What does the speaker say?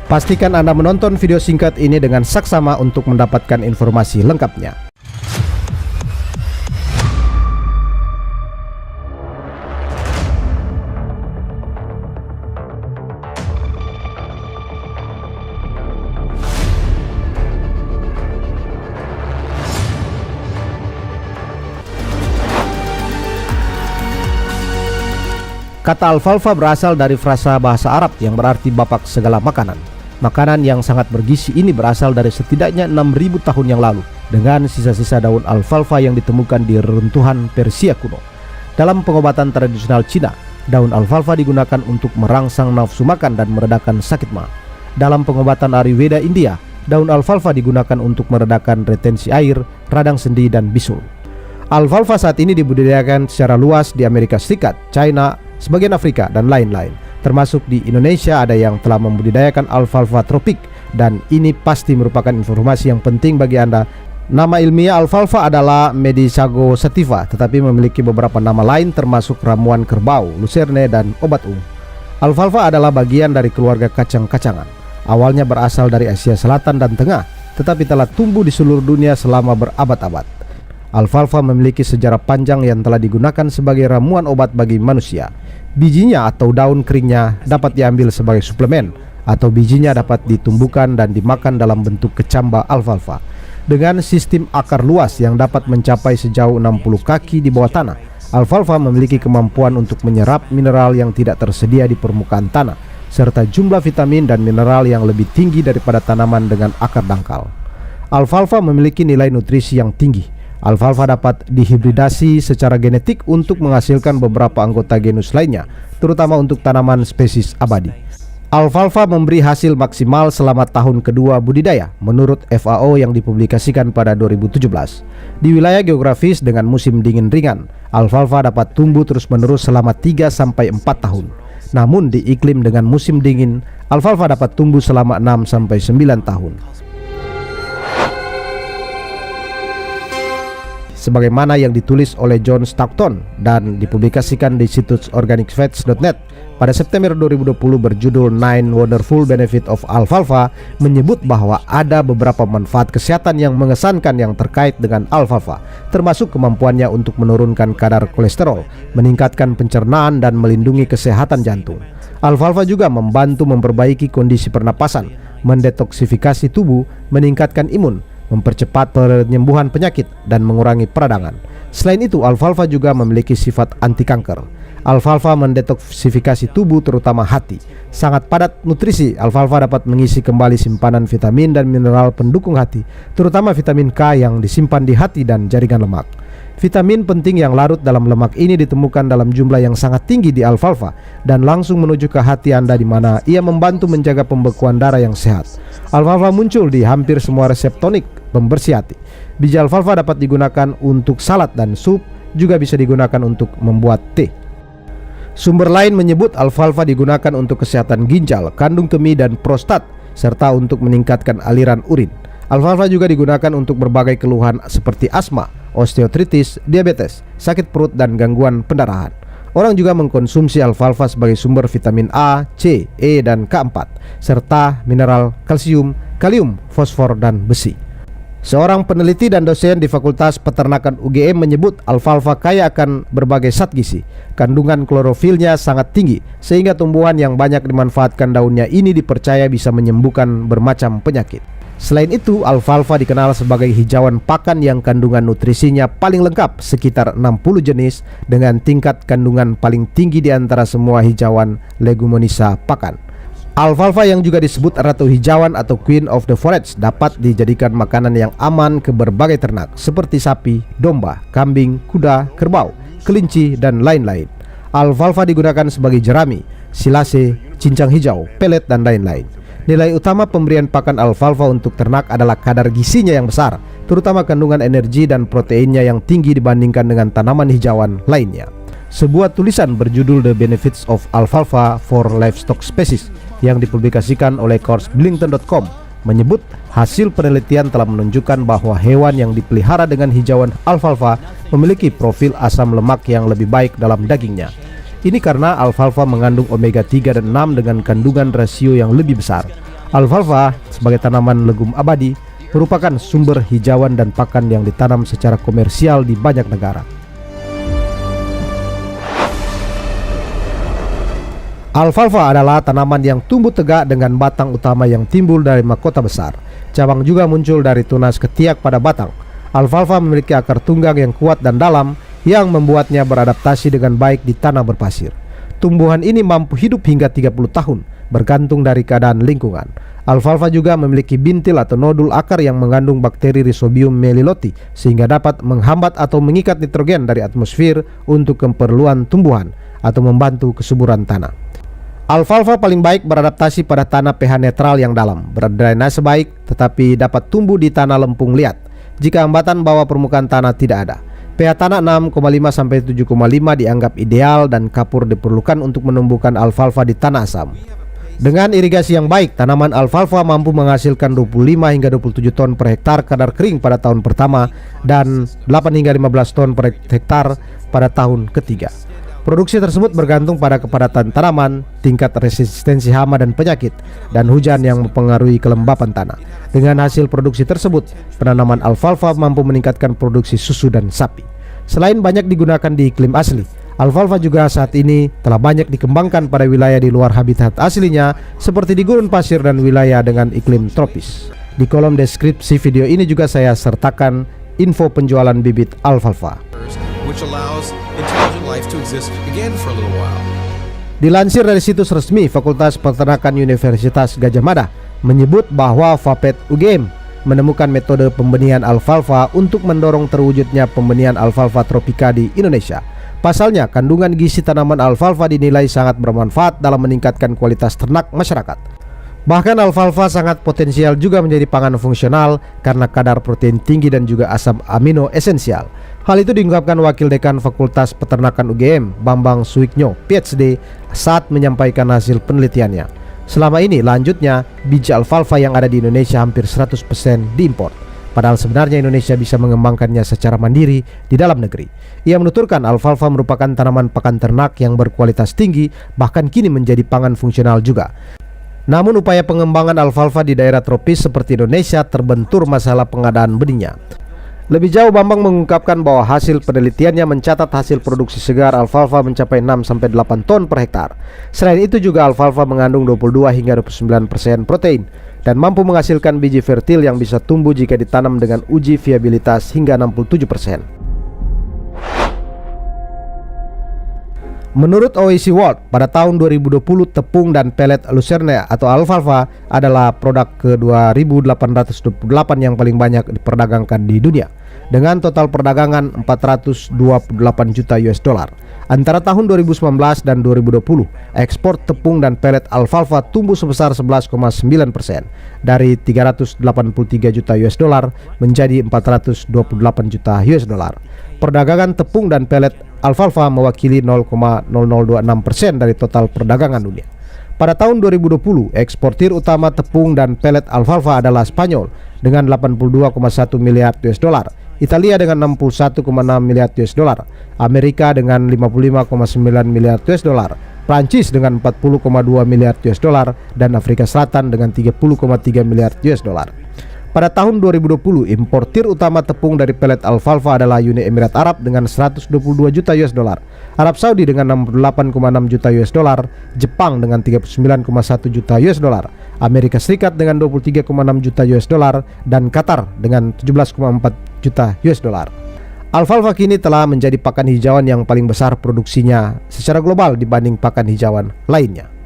Pastikan Anda menonton video singkat ini dengan saksama untuk mendapatkan informasi lengkapnya. Kata alfalfa berasal dari frasa bahasa Arab yang berarti bapak segala makanan. Makanan yang sangat bergizi ini berasal dari setidaknya 6.000 tahun yang lalu dengan sisa-sisa daun alfalfa yang ditemukan di reruntuhan Persia kuno. Dalam pengobatan tradisional Cina, daun alfalfa digunakan untuk merangsang nafsu makan dan meredakan sakit ma. Dalam pengobatan Ayurveda India, daun alfalfa digunakan untuk meredakan retensi air, radang sendi, dan bisul. Alfalfa saat ini dibudidayakan secara luas di Amerika Serikat, China, sebagian Afrika, dan lain-lain. Termasuk di Indonesia ada yang telah membudidayakan alfalfa tropik, dan ini pasti merupakan informasi yang penting bagi Anda. Nama ilmiah alfalfa adalah Medicago sativa, tetapi memiliki beberapa nama lain termasuk ramuan kerbau, lucerne, dan obat Alfalfa adalah bagian dari keluarga kacang-kacangan. Awalnya berasal dari Asia Selatan dan Tengah, tetapi telah tumbuh di seluruh dunia selama berabad-abad. Alfalfa memiliki sejarah panjang yang telah digunakan sebagai ramuan obat bagi manusia. Bijinya atau daun keringnya dapat diambil sebagai suplemen, atau bijinya dapat ditumbuhkan dan dimakan dalam bentuk kecamba alfalfa. Dengan sistem akar luas yang dapat mencapai sejauh 60 kaki di bawah tanah, alfalfa memiliki kemampuan untuk menyerap mineral yang tidak tersedia di permukaan tanah, serta jumlah vitamin dan mineral yang lebih tinggi daripada tanaman dengan akar dangkal. Alfalfa memiliki nilai nutrisi yang tinggi. Alfalfa dapat dihibridasi secara genetik untuk menghasilkan beberapa anggota genus lainnya, terutama untuk tanaman spesies abadi. Alfalfa memberi hasil maksimal selama tahun kedua budidaya, menurut FAO yang dipublikasikan pada 2017. Di wilayah geografis dengan musim dingin ringan, alfalfa dapat tumbuh terus-menerus selama 3-4 tahun. Namun di iklim dengan musim dingin, alfalfa dapat tumbuh selama 6-9 tahun. Sebagaimana yang ditulis oleh John Stockton dan dipublikasikan di situs organicfats.net pada September 2020 berjudul 9 Wonderful Benefit of Alfalfa, menyebut bahwa ada beberapa manfaat kesehatan yang mengesankan yang terkait dengan alfalfa, termasuk kemampuannya untuk menurunkan kadar kolesterol, meningkatkan pencernaan, dan melindungi kesehatan jantung. Alfalfa juga membantu memperbaiki kondisi pernapasan, mendetoksifikasi tubuh, meningkatkan imun, mempercepat penyembuhan penyakit, dan mengurangi peradangan. Selain itu, alfalfa juga memiliki sifat anti kanker. Alfalfa mendetoksifikasi tubuh, terutama hati. Sangat padat nutrisi, alfalfa dapat mengisi kembali simpanan vitamin dan mineral pendukung hati, terutama vitamin K yang disimpan di hati dan jaringan lemak. Vitamin penting yang larut dalam lemak ini ditemukan dalam jumlah yang sangat tinggi di alfalfa dan langsung menuju ke hati Anda, di mana ia membantu menjaga pembekuan darah yang sehat. Alfalfa muncul di hampir semua resep tonik pembersih hati. Biji alfalfa dapat digunakan untuk salad dan sup, juga bisa digunakan untuk membuat teh. Sumber lain menyebut alfalfa digunakan untuk kesehatan ginjal, kandung kemih, dan prostat, serta untuk meningkatkan aliran urin. Alfalfa juga digunakan untuk berbagai keluhan seperti asma, osteoartritis, diabetes, sakit perut, dan gangguan pendarahan. Orang juga mengkonsumsi alfalfa sebagai sumber vitamin A, C, E, dan K4, serta mineral kalsium, kalium, fosfor, dan besi. Seorang peneliti dan dosen di Fakultas Peternakan UGM menyebut alfalfa kaya akan berbagai zat gizi. Kandungan klorofilnya sangat tinggi, sehingga tumbuhan yang banyak dimanfaatkan daunnya ini dipercaya bisa menyembuhkan bermacam penyakit. Selain itu, alfalfa dikenal sebagai hijauan pakan yang kandungan nutrisinya paling lengkap, sekitar 60 jenis, dengan tingkat kandungan paling tinggi di antara semua hijauan leguminosa pakan. Alfalfa, yang juga disebut ratu hijauan atau Queen of the Forest, dapat dijadikan makanan yang aman ke berbagai ternak seperti sapi, domba, kambing, kuda, kerbau, kelinci, dan lain-lain. Alfalfa digunakan sebagai jerami, silase, cincang hijau, pelet, dan lain-lain. Nilai utama pemberian pakan alfalfa untuk ternak adalah kadar gizinya yang besar, terutama kandungan energi dan proteinnya yang tinggi dibandingkan dengan tanaman hijauan lainnya. Sebuah tulisan berjudul The Benefits of Alfalfa for Livestock Species yang dipublikasikan oleh CourseBillington.com menyebut hasil penelitian telah menunjukkan bahwa hewan yang dipelihara dengan hijauan alfalfa memiliki profil asam lemak yang lebih baik dalam dagingnya. Ini karena alfalfa mengandung omega 3 dan 6 dengan kandungan rasio yang lebih besar. Alfalfa sebagai tanaman legum abadi merupakan sumber hijauan dan pakan yang ditanam secara komersial di banyak negara. Alfalfa adalah tanaman yang tumbuh tegak dengan batang utama yang timbul dari mahkota besar. Cabang juga muncul dari tunas ketiak pada batang. Alfalfa memiliki akar tunggang yang kuat dan dalam yang membuatnya beradaptasi dengan baik di tanah berpasir. Tumbuhan ini mampu hidup hingga 30 tahun, bergantung dari keadaan lingkungan. Alfalfa juga memiliki bintil atau nodul akar yang mengandung bakteri Rhizobium meliloti sehingga dapat menghambat atau mengikat nitrogen dari atmosfer untuk keperluan tumbuhan atau membantu kesuburan tanah. Alfalfa paling baik beradaptasi pada tanah pH netral yang dalam, berdrainase baik, tetapi dapat tumbuh di tanah lempung liat jika hambatan bawah permukaan tanah tidak ada. pH tanah 6,5 sampai 7,5 dianggap ideal dan kapur diperlukan untuk menumbuhkan alfalfa di tanah asam. Dengan irigasi yang baik, tanaman alfalfa mampu menghasilkan 25 hingga 27 ton per hektar kadar kering pada tahun pertama dan 8 hingga 15 ton per hektar pada tahun ketiga. Produksi tersebut bergantung pada kepadatan tanaman, tingkat resistensi hama dan penyakit, dan hujan yang mempengaruhi kelembapan tanah. Dengan hasil produksi tersebut, penanaman alfalfa mampu meningkatkan produksi susu dan sapi. Selain banyak digunakan di iklim asli, alfalfa juga saat ini telah banyak dikembangkan pada wilayah di luar habitat aslinya seperti di gurun pasir dan wilayah dengan iklim tropis. Di kolom deskripsi video ini juga saya sertakan info penjualan bibit alfalfa. Dilansir dari situs resmi Fakultas Peternakan Universitas Gadjah Mada menyebut bahwa Fapet UGM menemukan metode pembenihan alfalfa untuk mendorong terwujudnya pembenihan alfalfa tropika di Indonesia. Pasalnya, kandungan gizi tanaman alfalfa dinilai sangat bermanfaat dalam meningkatkan kualitas ternak masyarakat. Bahkan alfalfa sangat potensial juga menjadi pangan fungsional karena kadar protein tinggi dan juga asam amino esensial. Hal itu diungkapkan Wakil Dekan Fakultas Peternakan UGM, Bambang Suiknyo, PhD, saat menyampaikan hasil penelitiannya. Selama ini, lanjutnya, biji alfalfa yang ada di Indonesia hampir 100% diimpor. Padahal sebenarnya Indonesia bisa mengembangkannya secara mandiri di dalam negeri. Ia menuturkan alfalfa merupakan tanaman pakan ternak yang berkualitas tinggi, bahkan kini menjadi pangan fungsional juga. Namun upaya pengembangan alfalfa di daerah tropis seperti Indonesia terbentur masalah pengadaan benihnya. Lebih jauh, Bambang mengungkapkan bahwa hasil penelitiannya mencatat hasil produksi segar alfalfa mencapai 6-8 ton per hektar. Selain itu juga alfalfa mengandung 22 hingga 29% protein dan mampu menghasilkan biji fertil yang bisa tumbuh jika ditanam dengan uji viabilitas hingga 67%. Menurut OEC World, pada tahun 2020 tepung dan pelet lucerne atau alfalfa adalah produk ke-2828 yang paling banyak diperdagangkan di dunia dengan total perdagangan 428 juta US dollar. Antara tahun 2019 dan 2020, ekspor tepung dan pelet alfalfa tumbuh sebesar 11,9% dari 383 juta US dollar menjadi 428 juta US dollar. Perdagangan tepung dan pelet alfalfa mewakili 0,0026% dari total perdagangan dunia. Pada tahun 2020, eksportir utama tepung dan pelet alfalfa adalah Spanyol dengan 82,1 miliar US dollar, Italia dengan 61,6 miliar US dollar, Amerika dengan 55,9 miliar US dollar, Prancis dengan 40,2 miliar US dollar, dan Afrika Selatan dengan 30,3 miliar US dollar. Pada tahun 2020, importir utama tepung dari pelet alfalfa adalah Uni Emirat Arab dengan 122 juta US dollar, Arab Saudi dengan 68,6 juta US dollar, Jepang dengan 39,1 juta US dollar, Amerika Serikat dengan 23,6 juta US dollar, dan Qatar dengan 17,4 juta US dollar. Alfalfa kini telah menjadi pakan hijauan yang paling besar produksinya secara global dibanding pakan hijauan lainnya.